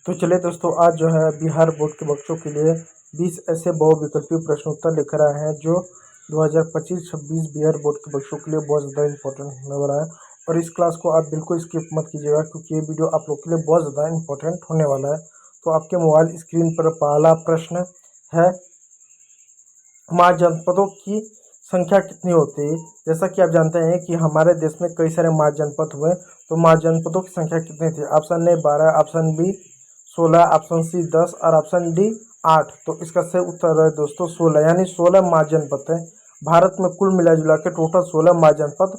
तो चलिए दोस्तों, आज जो है बिहार बोर्ड के बच्चों के लिए 20 ऐसे बहुविकल्पीय प्रश्न उत्तर लेकर आए हैं जो 2025-26 बिहार बोर्ड के बच्चों के लिए बहुत ज़्यादा इंपॉर्टेंट होने वाला है। और इस क्लास को आप बिल्कुल स्किप मत कीजिएगा क्योंकि ये वीडियो आप लोग के लिए बहुत ज़्यादा इंपॉर्टेंट होने वाला है। तो आपके मोबाइल स्क्रीन पर पहला प्रश्न है, महाजनपदों की संख्या कितनी होती है? जैसा कि आप जानते हैं कि हमारे देश में कई सारे महाजनपद हुए, तो महाजनपदों की संख्या कितनी थी? Option A 12, option B 16, option C 10 और ऑप्शन डी 8। तो इसका सही उत्तर है दोस्तों 16, यानी 16 महाजनपद थे। भारत में कुल मिला जुला के टोटल 16 महाजनपद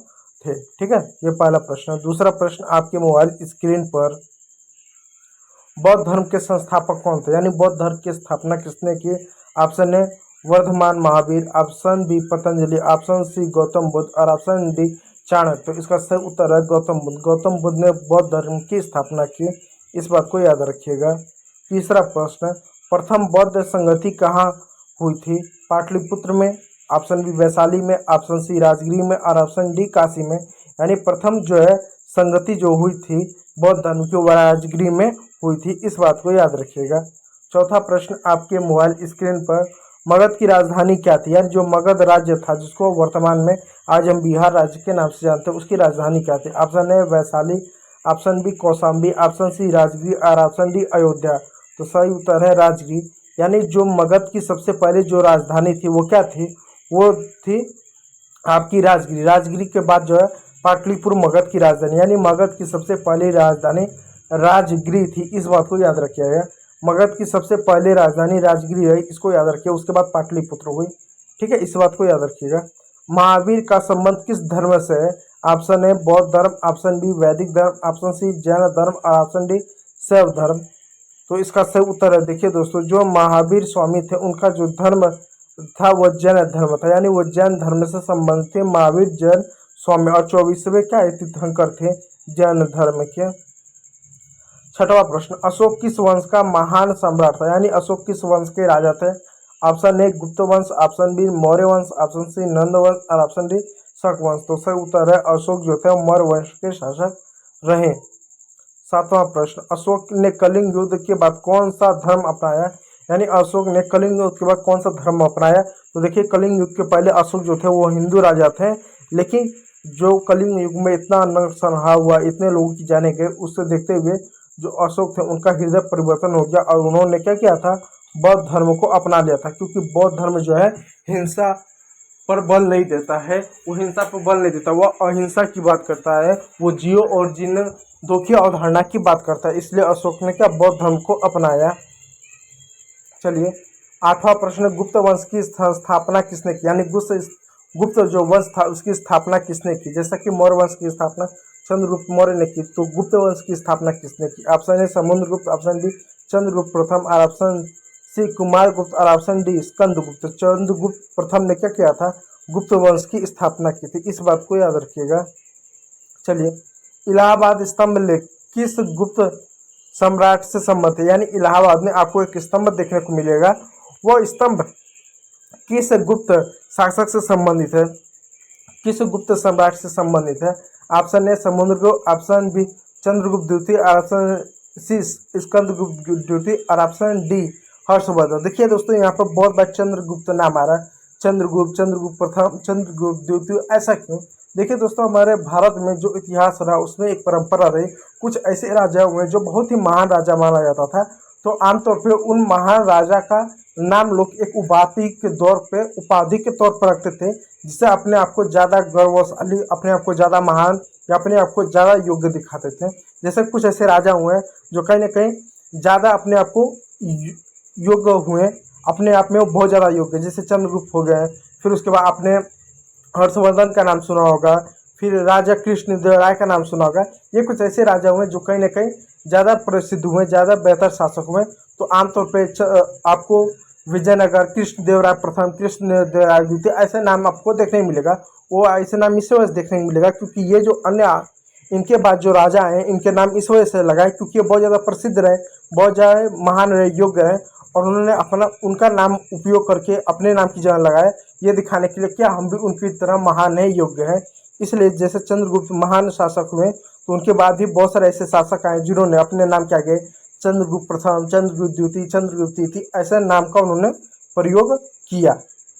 थे। ठीक है, ये पहला प्रश्न। दूसरा प्रश्न आपके मोबाइल स्क्रीन पर, बौद्ध धर्म के संस्थापक कौन थे? यानी बौद्ध धर्म की स्थापना किसने की? Option A Vardhaman Mahavir, option B Patanjali, option C Gautam Buddha और ऑप्शन डी चाणक्य। तो इसका सही उत्तर है गौतम बुद्ध। गौतम बुद्ध ने बौद्ध धर्म की स्थापना की, इस बात को याद रखिएगा। तीसरा प्रश्न, प्रथम बौद्ध संगति कहाँ हुई थी? पाटलिपुत्र में, ऑप्शन बी वैशाली में, ऑप्शन सी राजगीर में और ऑप्शन डी काशी में। यानी प्रथम जो है संगति जो हुई थी बौद्ध धर्म की, वो राजगीर में हुई थी, इस बात को याद रखिएगा। चौथा प्रश्न आपके मोबाइल स्क्रीन पर, मगध की राजधानी क्या थी? यानी जो मगध राज्य था, जिसको वर्तमान में आज हम बिहार राज्य के नाम से जानते हैं, उसकी राजधानी क्या थी? Option A Vaishali, option B Kaushambi, option C Rajgir और ऑप्शन डी अयोध्या। तो सही उत्तर है राजगीर। यानी जो मगध की सबसे पहले जो राजधानी थी वो क्या थी? वो थी आपकी राजगीर। राजगीर के बाद जो है पाटलिपुत्र मगध की राजधानी, यानी मगध की सबसे पहली राजधानी राजगीर थी, इस बात को याद रखिएगा। मगध की सबसे पहले राजधानी राजगीर है, इसको याद रखिए। उसके बाद पाटलिपुत्र हुई। ठीक है, इस बात को याद रखिएगा। महावीर का संबंध किस धर्म से है? ऑप्शन ए बौद्ध धर्म, ऑप्शन बी वैदिक धर्म, ऑप्शन सी जैन धर्म और ऑप्शन डी शैव धर्म। तो इसका सही उत्तर है, देखिए दोस्तों, जो महावीर स्वामी थे उनका जो धर्म था वो जैन धर्म था, यानी वो जैन धर्म से संबंधित थे महावीर जैन स्वामी। और 24वें क्या तीर्थंकर थे जैन धर्म के। छठवां प्रश्न, अशोक किस वंश का महान सम्राट था? यानी अशोक किस वंश के राजा थे? ऑप्शन ए गुप्त वंश, ऑप्शन बी मौर्य वंश, ऑप्शन सी नंद वंश और ऑप्शन डी शक वंश। तो सही उत्तर है अशोक जो थे मौर्य वंश के शासक रहे। सातवां प्रश्न, अशोक ने कलिंग युद्ध के बाद कौन सा धर्म अपनाया? यानी अशोक ने कलिंग युद्ध के बाद कौन सा धर्म अपनाया? तो देखिए, कलिंग युद्ध के पहले अशोक जो थे वो हिंदू राजा थे, लेकिन जो कलिंग युग में इतना नरसंहार हुआ, इतने लोगों की जाने गए, उससे देखते हुए जो अशोक थे उनका हृदय परिवर्तन हो गया और उन्होंने क्या किया था? बौद्ध धर्म को अपना लिया था। क्योंकि बौद्ध धर्म जो है हिंसा पर बल नहीं देता है, वो हिंसा पर बल नहीं देता, वो अहिंसा की बात करता है, वो जियो और जीन दो की अवधारणा की बात करता है। इसलिए अशोक ने क्या बौद्ध धर्म को अपनाया। चलिए, आठवां प्रश्न, गुप्त वंश की स्थापना किसने की? यानी गुप्त जो वंश था उसकी स्थापना किसने की? जैसा कि मौर्य वंश की स्थापना चंद्रगुप्त मौर्य ने की, तो गुप्त वंश की स्थापना किसने की? Option A Samudragupta, option B Chandragupta प्रथम और ऑप्शन सी कुमारगुप्त और ऑप्शन डी स्कंदगुप्त। चंद्रगुप्त प्रथम ने क्या किया था? गुप्त वंश की स्थापना की थी, इस बात को याद रखिएगा। चलिए, इलाहाबाद स्तंभ लेख किस गुप्त सम्राट से संबंधित है? यानी इलाहाबाद में आपको एक स्तंभ देखने को मिलेगा, वो स्तंभ किस गुप्त शासक से संबंधित है? किस गुप्त सम्राट से संबंधित है? Option A Samudragupta, option B Chandragupta द्वितीय, ऑप्शन सी स्कंदगुप्त द्वितीय और ऑप्शन डी हर्षवर्धन। देखिए दोस्तों, यहाँ पर बहुत बार चंद्रगुप्त नाम आ रहा है, चंद्रगुप्त प्रथम, चंद्रगुप्त द्वितीय, ऐसा क्यों? देखिए दोस्तों, हमारे भारत में जो इतिहास रहा उसमें एक परंपरा रही, कुछ ऐसे राजा हुए जो बहुत ही महान राजा माना जाता था, तो आमतौर पे उन महान राजा का नाम लोग एक उपाधि के तौर पर रखते थे, जिससे अपने आप को ज़्यादा गौरवशाली, अपने आप को ज़्यादा महान या अपने आप को ज़्यादा योग्य दिखाते थे। जैसे कुछ ऐसे राजा हुए हैं जो कहीं ना कहीं ज़्यादा अपने आप को योग्य हुए, अपने आप में वो बहुत ज़्यादा योग्य, जैसे चंद्रगुप्त हो गए। फिर उसके बाद आपने हर्षवर्धन का नाम सुना होगा, फिर राजा कृष्णदेव राय का नाम सुना होगा। ये कुछ ऐसे राजा हुए जो कहीं ना कहीं ज़्यादा प्रसिद्ध हुए, ज़्यादा बेहतर शासक हुए। तो आमतौर पे आपको विजयनगर, कृष्णदेव राय प्रथम, कृष्णदेव राय द्वितीय, ऐसे नाम आपको देखने को मिलेगा। वो ऐसे नाम इस वजह से देखने को मिलेगा क्योंकि ये जो अन्य इनके बाद जो राजा हैं, इनके नाम इस वजह से लगाए क्योंकि ये बहुत ज़्यादा प्रसिद्ध रहे, बहुत ज़्यादा महान रहे, योग्य रहे, और उन्होंने उनका नाम उपयोग करके अपने नाम की जगह लगाए, ये दिखाने के लिए क्या हम भी उनकी तरह महान है, योग्य है। इसलिए जैसे चंद्रगुप्त महान शासक हुए, तो उनके बाद भी बहुत सारे ऐसे शासक आए जिन्होंने अपने नाम क्या किए, चंद्रगुप्त प्रथम, चंद्रगुप्त द्वितीय, चंद्रगुप्त तृतीय, ऐसे नाम का उन्होंने प्रयोग किया।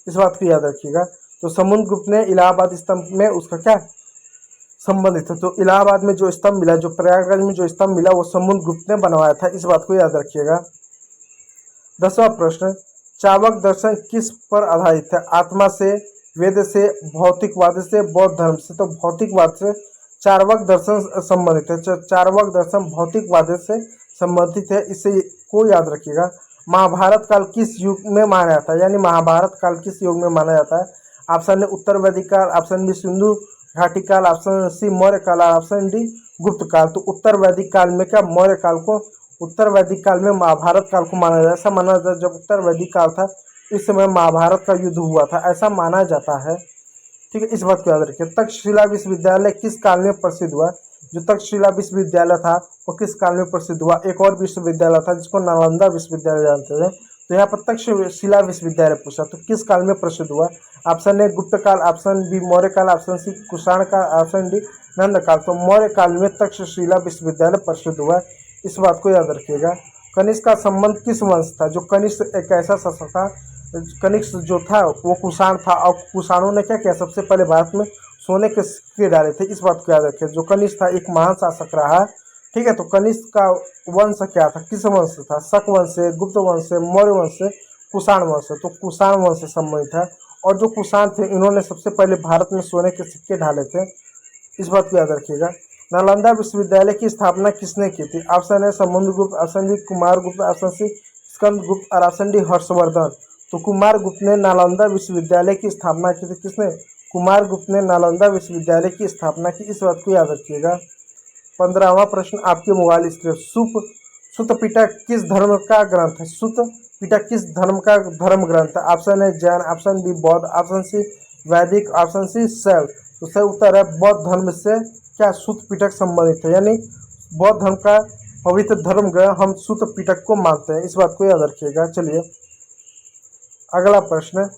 इस बात को याद रखिएगा। तो समुद्रगुप्त ने इलाहाबाद स्तंभ में उसका क्या संबंधित है, तो इलाहाबाद में जो स्तंभ मिला, जो प्रयागराज में जो स्तंभ मिला, वो समुद्रगुप्त ने बनवाया था। इस बात को याद रखिएगा। 10वां प्रश्न, चार्वाक दर्शन किस पर आधारित है? आत्मा से, वेद से, भौतिकवाद से, बौद्ध धर्म से। तो भौतिकवाद से चार्वाक दर्शन संबंधित है। चार्वाक दर्शन भौतिकवाद से संबंधित है, इसे को याद रखिएगा। महाभारत काल किस युग में माना जाता है? यानी महाभारत काल किस युग में माना जाता है? ऑप्शन ए उत्तर वैदिक काल, ऑप्शन बी सिंधु घाटी काल, ऑप्शन सी मौर्य काल, ऑप्शन डी गुप्त काल। तो उत्तर वैदिक काल में क्या मौर्य काल को, उत्तर वैदिक काल में महाभारत काल को माना जाता है। ऐसा माना जाता है जब उत्तर वैदिक काल था इस समय महाभारत का युद्ध हुआ था, ऐसा माना जाता है। ठीक है, इस बात को याद रखिए। तक्षशिला विश्वविद्यालय किस काल में प्रसिद्ध हुआ? जो तक्षशिला विश्वविद्यालय था वो किस काल में प्रसिद्ध हुआ? एक और विश्वविद्यालय था जिसको नालंदा विश्वविद्यालय जानते थे, तो यहाँ पर तक्षशिला विश्वविद्यालय पूछा, तो किस काल में प्रसिद्ध हुआ? ऑप्शन ए गुप्त काल, ऑप्शन बी मौर्य काल, ऑप्शन सी कुषाण काल, ऑप्शन डी नंद काल। तो मौर्य काल में तक्षशिला विश्वविद्यालय प्रसिद्ध हुआ। इस बात को याद रखिएगा। कनिष्क का संबंध किस वंश था? जो कनिष्क एक ऐसा शासक था, कनिष्क जो था वो कुषाण था, और कुषाणों ने क्या किया, सबसे पहले भारत में सोने के सिक्के डाले थे। इस बात को याद रखिए। जो कनिष्क था एक महान शासक रहा। ठीक है, तो कनिष्क का वंश क्या था, किस वंश से था? शक वंश से, गुप्त वंश से, मौर्य वंश से, कुषाण वंश से। तो कुषाण वंश से संबंधित है। और जो कुषाण थे इन्होंने सबसे पहले भारत में सोने के सिक्के डाले थे। इस बात को याद रखिएगा। नालंदा विश्वविद्यालय की स्थापना किसने की थी? ऑप्शन है समुद्रगुप्त, option B Kumaragupta, option C Skandagupta और ऑप्शन डी हर्षवर्धन। तो कुमारगुप्त ने नालंदा विश्वविद्यालय की स्थापना की थी। किसने? कुमारगुप्त ने नालंदा विश्वविद्यालय की स्थापना की। इस बात को याद रखिएगा। 15वां प्रश्न आपके मोबाइल स्क्रीन। सुत पिटक किस धर्म का ग्रंथ है? सुत पिटक किस धर्म का धर्म ग्रंथ है? ऑप्शन है जैन, ऑप्शन बी बौद्ध, ऑप्शन सी वैदिक, ऑप्शन सी शैव। तो सही उत्तर है बौद्ध धर्म से क्या सुत पिटक संबंधित है, यानी बौद्ध धर्म का पवित्र धर्म ग्रंथ हम सुत पिटक को मानते हैं। इस बात को याद रखिएगा। चलिए अगला प्रश्न,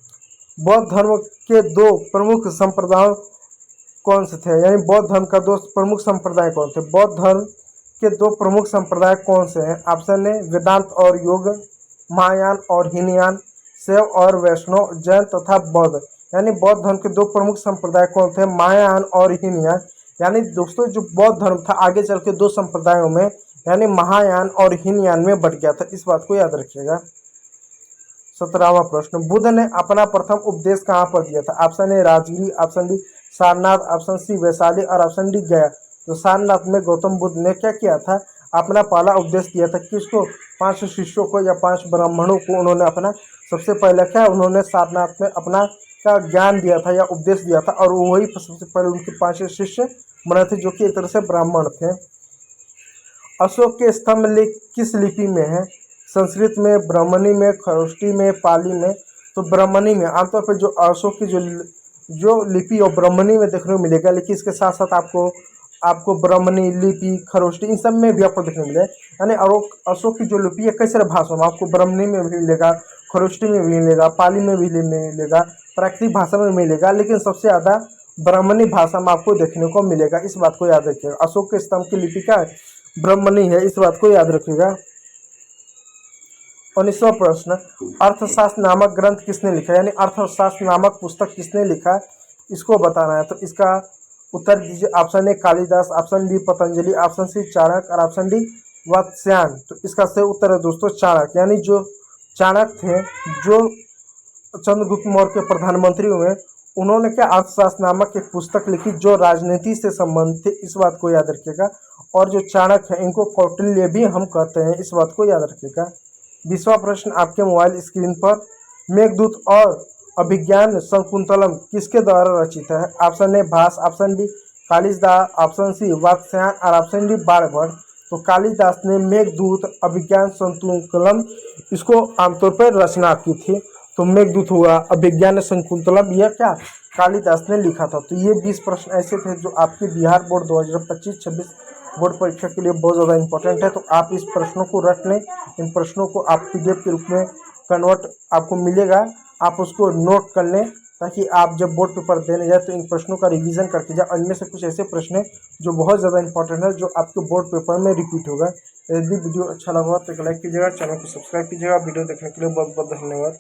बौद्ध धर्म के दो प्रमुख संप्रदाय कौन से थे? यानी बौद्ध धर्म का दो प्रमुख संप्रदाय कौन थे? बौद्ध धर्म के दो प्रमुख संप्रदाय कौन से हैं? ऑप्शन ए वेदांत और योग, महायान और हीनयान, शैव और वैष्णव, जैन तथा बौद्ध। यानी बौद्ध धर्म के दो प्रमुख संप्रदाय कौन थे? महायान और हीनयान। यानी दोस्तों जो बौद्ध धर्म था आगे चल के दो संप्रदायों में यानी महायान और हीनयान में बट गया था। इस बात को याद रखिएगा। 17वां प्रश्न, बुद्ध ने अपना प्रथम उपदेश कहाँ पर दिया था? Option A Rajgiri, option B Sarnath, option C Vaishali और ऑप्शन डी गया। तो सारनाथ में गौतम बुद्ध ने क्या किया था? अपना पहला उपदेश दिया था। किसको? 5 शिष्यों को या 5 ब्राह्मणों को उन्होंने अपना सबसे पहले क्या उन्होंने सारनाथ में अपना का ज्ञान दिया था या उपदेश दिया था, और वही सबसे पहले उनके 5 शिष्य बने थे जो कि एक तरह से ब्राह्मण थे। अशोक के स्तंभ किस लिपि में है? संस्कृत में, ब्राह्मणी में, खरोष्टी में, पाली में। तो ब्राह्मणी में। आमतौर पर जो अशोक की जो लिपि और ब्राह्मणी में देखने को मिलेगा, लेकिन इसके साथ साथ आपको ब्राह्मणी लिपि, खरोष्टी इन सब में भी आपको देखने को मिलेगा। यानी अशोक की जो लिपि है कई सारे भाषाओं में आपको ब्राह्मणी में भी मिलेगा, खरोष्टी में भी मिलेगा, पाली में भी मिलेगा, प्राकृतिक भाषा में मिलेगा, लेकिन सबसे ज़्यादा ब्राह्मणी भाषा में आपको देखने को मिलेगा। इस बात को याद रखिएगा। अशोक के स्तंभ की लिपि क्या है? ब्राह्मणी है। इस बात को याद रखिएगा। 19वां प्रश्न, अर्थशास्त्र नामक ग्रंथ किसने लिखा? यानी अर्थशास्त्र नामक पुस्तक किसने लिखा, इसको बताना है। तो इसका उत्तर दीजिए। Option A Kalidas, option B Patanjali, option C Chanakya और ऑप्शन डी वात्स्यायन। तो इसका सही उत्तर है दोस्तों चाणक्य। यानी जो चाणक्य थे, जो चंद्रगुप्त मौर्य के प्रधानमंत्री हुए, उन्होंने क्या अर्थशास्त्र नामक एक पुस्तक लिखी जो राजनीति से संबंधित थी। इस बात को याद रखिएगा। और जो चाणक्य है इनको कौटिल्य भी हम कहते हैं। इस बात को याद रखिएगा। 20वां प्रश्न आपके मोबाइल स्क्रीन पर, मेघदूत और अभिज्ञान शकुंतलम किसके द्वारा रचित है? Option A Bhasa, option B Kalidas, option C Vatsyayana और ऑप्शन डी बाणभट्ट। तो कालिदास ने मेघदूत, अभिज्ञान शकुंतलम इसको आमतौर पर रचना की थी। तो मेघदूत हुआ, अभिज्ञान शकुंतलम यह क्या कालिदास ने लिखा था। तो ये 20 प्रश्न ऐसे थे जो आपके बिहार बोर्ड 2025-26 बोर्ड परीक्षा के लिए बहुत ज़्यादा इंपॉर्टेंट है। तो आप इस प्रश्नों को रख लें। इन प्रश्नों को आप PDF के रूप में कन्वर्ट आपको मिलेगा, आप उसको नोट कर लें ताकि आप जब बोर्ड पेपर देने जाए तो इन प्रश्नों का रिवीजन करके जाए। इनमें से कुछ ऐसे प्रश्न हैं जो बहुत ज़्यादा इंपॉर्टेंट है, जो आपके बोर्ड पेपर में रिपीट होगा। यदि वीडियो अच्छा लगा हो तो एक लाइक कीजिएगा, चैनल को सब्सक्राइब कीजिएगा। वीडियो देखने के लिए बहुत बहुत धन्यवाद।